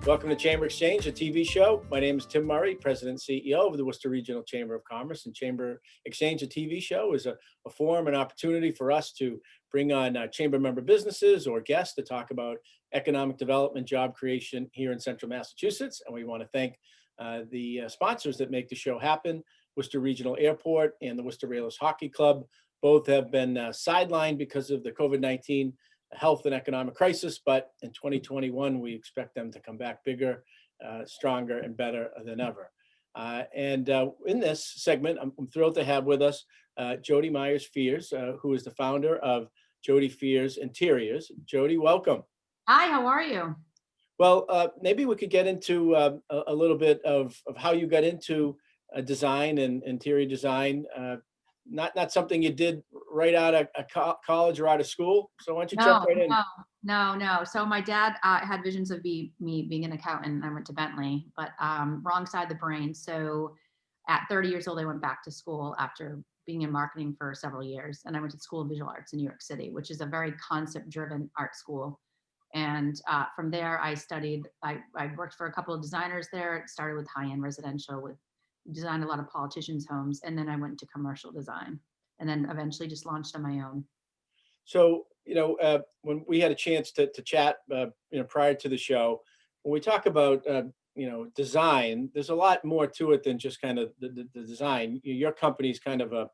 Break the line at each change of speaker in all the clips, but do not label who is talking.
Welcome to Chamber Exchange, a TV show. My name is Tim Murray, President and CEO of the Worcester Regional Chamber of Commerce. And Chamber Exchange, a TV show, is a forum and opportunity for us to bring on chamber member businesses or guests to talk about economic development, job creation here in Central Massachusetts. And we want to thank the sponsors that make the show happen: Worcester Regional Airport and the Worcester Railers Hockey Club. Both have been sidelined because of the COVID-19 health and economic crisis, but in 2021, we expect them to come back bigger, stronger, and better than ever. And in this segment, I'm thrilled to have with us Jody Myers-Fierz, who is the founder of Jody Fierz Interiors. Jody, welcome.
Hi, how are you?
Well, maybe we could get into a little bit of how you got into design and interior design. Not something you did right out of college or out of school. So why don't you jump right in?
No. So my dad had visions of me being an accountant, and I went to Bentley, but wrong side of the brain. So at 30 years old, I went back to school after being in marketing for several years, and I went to School of Visual Arts in New York City, which is a very concept-driven art school. And from there, I worked for a couple of designers there. It started with high-end residential, designed a lot of politicians' homes, and then I went into commercial design, and then eventually just launched on my own.
So, when we had a chance to chat, prior to the show, when we talk about, design, there's a lot more to it than just kind of the design. Your company's kind of a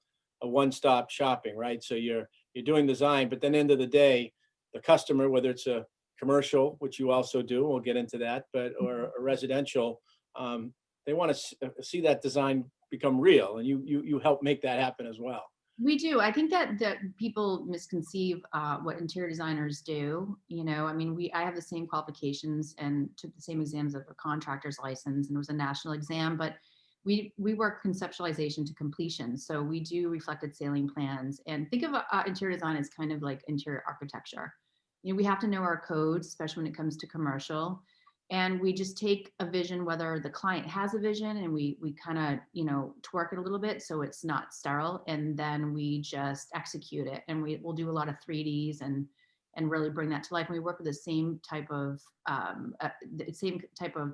one-stop shopping, right? So you're doing design, but then end of the day, the customer, whether it's a commercial, which you also do, we'll get into that, or a residential, they want to see that design become real, and you help make that happen as well.
We do. I think that people misconceive what interior designers do. I have the same qualifications and took the same exams of a contractor's license, and it was a national exam, but we work conceptualization to completion. So we do reflected ceiling plans, and think of interior design as kind of like interior architecture. We have to know our codes, especially when it comes to commercial. And we just take a vision, whether the client has a vision, and we kind of, twerk it a little bit so it's not sterile. And then we just execute it. And we'll do a lot of 3Ds and really bring that to life. And we work with the same type of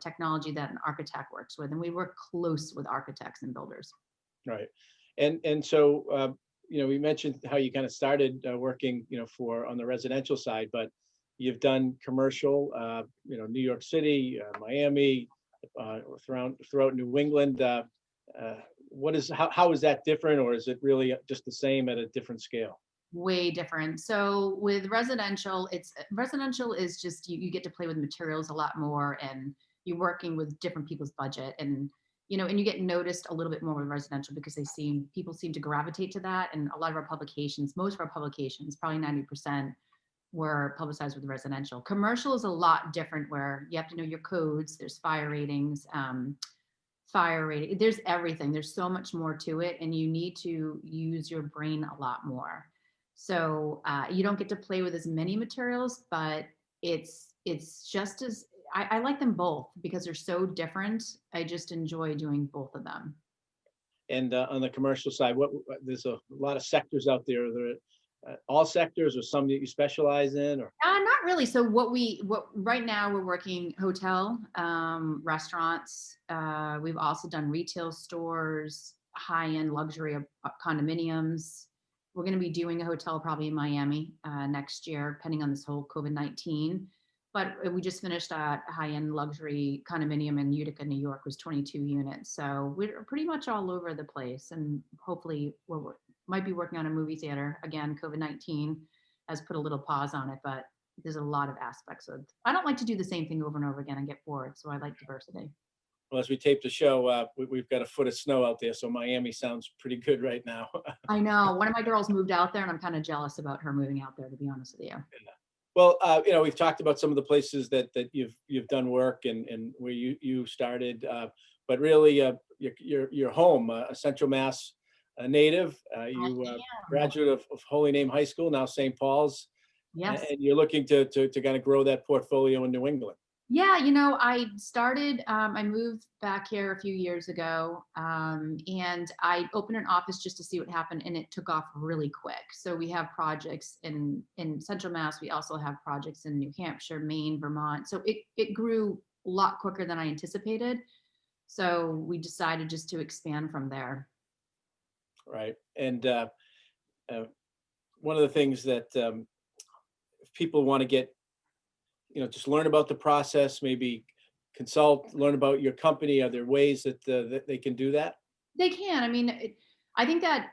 technology that an architect works with. And we work close with architects and builders.
Right. And so, we mentioned how you kind of started working, on the residential side, but you've done commercial, New York City, Miami, throughout New England. How is that different, or is it really just the same at a different scale?
Way different. So with residential is just you get to play with materials a lot more, and you're working with different people's budget, and and you get noticed a little bit more with residential because people seem to gravitate to that. And a lot of our publications, most of our publications, probably 90%, were publicized with residential. Commercial is a lot different, where you have to know your codes. There's fire ratings, there's everything. There's so much more to it, and you need to use your brain a lot more. So you don't get to play with as many materials, but it's just as I like them both because they're so different. I just enjoy doing both of them.
And on the commercial side, there's a lot of sectors out there. Are there all sectors, or some that you specialize in, or?
Not really. So right now we're working hotel, restaurants. We've also done retail stores, high-end luxury condominiums. We're going to be doing a hotel probably in Miami next year, depending on this whole COVID-19. But we just finished a high-end luxury condominium in Utica, New York, was 22 units. So we're pretty much all over the place, and hopefully we might be working on a movie theater. Again, COVID-19 has put a little pause on it, but there's a lot of aspects of. I don't like to do the same thing over and over again and get bored, so I like diversity.
Well, as we tape the show, we've got a foot of snow out there, so Miami sounds pretty good right now.
I know. One of my girls moved out there, and I'm kind of jealous about her moving out there, to be honest with you.
Yeah. Well, we've talked about some of the places that you've done work and where you started, but really your home, a Central Mass native. You graduate of Holy Name High School, now St. Paul's.
Yes.
And you're looking to kind of grow that portfolio in New England.
Yeah, I moved back here a few years ago, and I opened an office just to see what happened, and it took off really quick. So we have projects in Central Mass. We also have projects in New Hampshire, Maine, Vermont. So it grew lot quicker than I anticipated. So we decided just to expand from there.
Right. And one of the things that if people want to get, just learn about the process, maybe consult, learn about your company, are there ways that they can do that?
They can. I mean, I think that,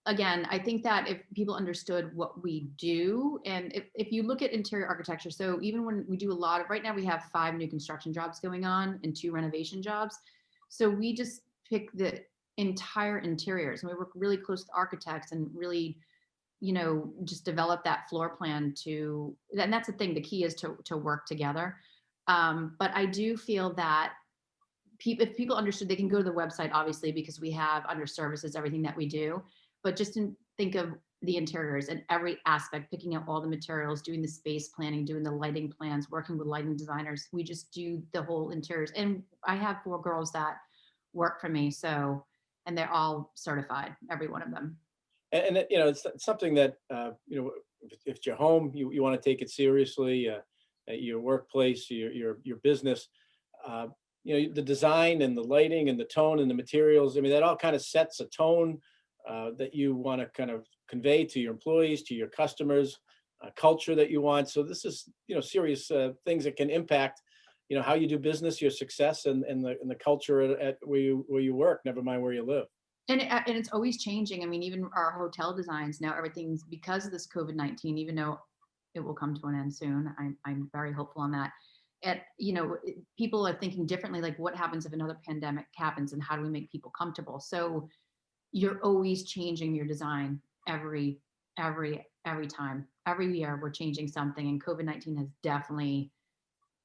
again, I think that if people understood what we do, and if you look at interior architecture, so even when we do right now we have 5 new construction jobs going on and 2 renovation jobs. So we just pick the entire interiors, and we work really close to architects and really, just develop that floor plan and that's the thing. The key is to work together. But I do feel that if people understood, they can go to the website, obviously, because we have under services everything that we do, but just think of the interiors and every aspect, picking out all the materials, doing the space planning, doing the lighting plans, working with lighting designers. We just do the whole interiors. And I have 4 girls that work for me. And they're all certified, every one of them.
And it's something that, if it's your home, you want to take it seriously, at your workplace, your business, the design and the lighting and the tone and the materials. I mean, that all kind of sets a tone that you want to kind of convey to your employees, to your customers, culture that you want. So this is, serious things that can impact, how you do business, your success, and the culture at where you work, never mind where you live.
And it's always changing. I mean, even our hotel designs now, everything's because of this COVID-19, even though it will come to an end soon. I'm very hopeful on that. People are thinking differently, like what happens if another pandemic happens and how do we make people comfortable? So you're always changing your design every time. Every year we're changing something, and COVID-19 has definitely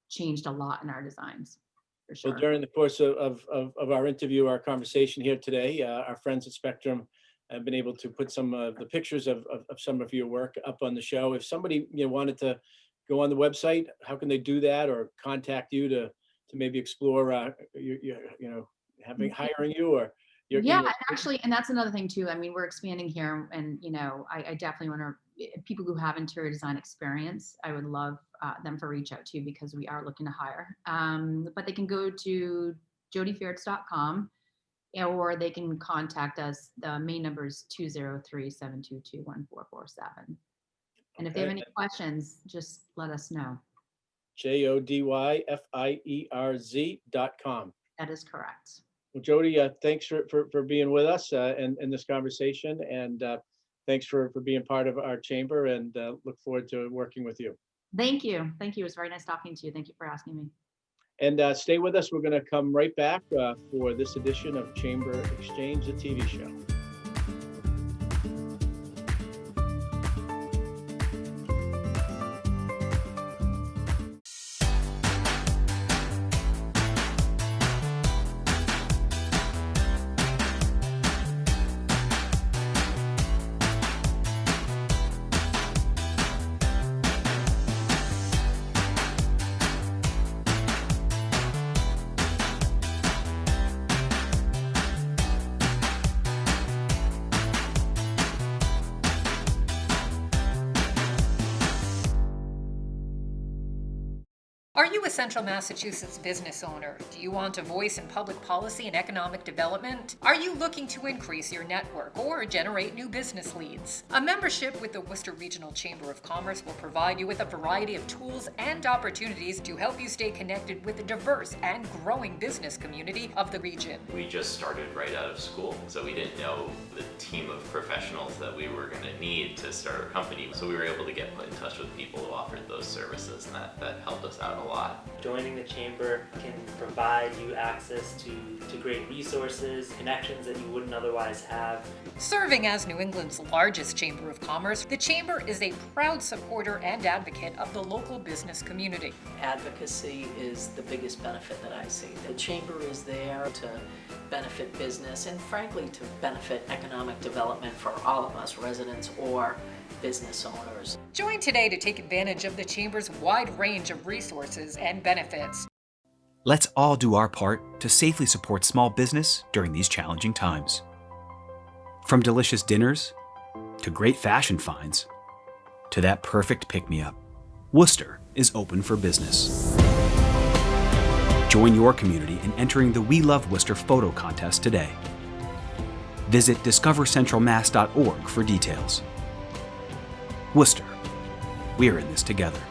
changed a lot in our designs. Sure.
Well, during the course of our interview, our conversation here today, our friends at Spectrum have been able to put some of the pictures of some of your work up on the show. If somebody wanted to go on the website, how can they do that, or contact you to maybe explore hiring you, or
actually, and that's another thing too. I mean, we're expanding here, and I definitely want to people who have interior design experience. I would love them to reach out to, because we are looking to hire. But they can go to jodyfierz.com, or they can contact us. The main number is 203-722-1447. And if they have any questions, just let us know.
JODYFIERZ.com.
That is correct.
Well, Jody, thanks for being with us in this conversation, and thanks for being part of our chamber, and look forward to working with you.
Thank you. Thank you. It was very nice talking to you. Thank you for asking me.
And stay with us. We're going to come right back for this edition of Chamber Exchange, the TV show.
Are you a Central Massachusetts business owner? Do you want a voice in public policy and economic development? Are you looking to increase your network or generate new business leads? A membership with the Worcester Regional Chamber of Commerce will provide you with a variety of tools and opportunities to help you stay connected with the diverse and growing business community of the region.
We just started right out of school, so we didn't know the team of professionals that we were going to need to start our company. So we were able to get put in touch with people who offered those services, and that helped us out a lot.
Joining the chamber can provide you access to great resources, connections that you wouldn't otherwise have.
Serving as New England's largest chamber of commerce, the chamber is a proud supporter and advocate of the local business community.
Advocacy is the biggest benefit that I see. The chamber is there to benefit business and frankly to benefit economic development for all of us, residents or business owners.
Join today to take advantage of the Chamber's wide range of resources and benefits.
Let's all do our part to safely support small business during these challenging times. From delicious dinners, to great fashion finds, to that perfect pick-me-up, Worcester is open for business. Join your community in entering the We Love Worcester photo contest today. Visit discovercentralmass.org for details. Worcester, we're in this together.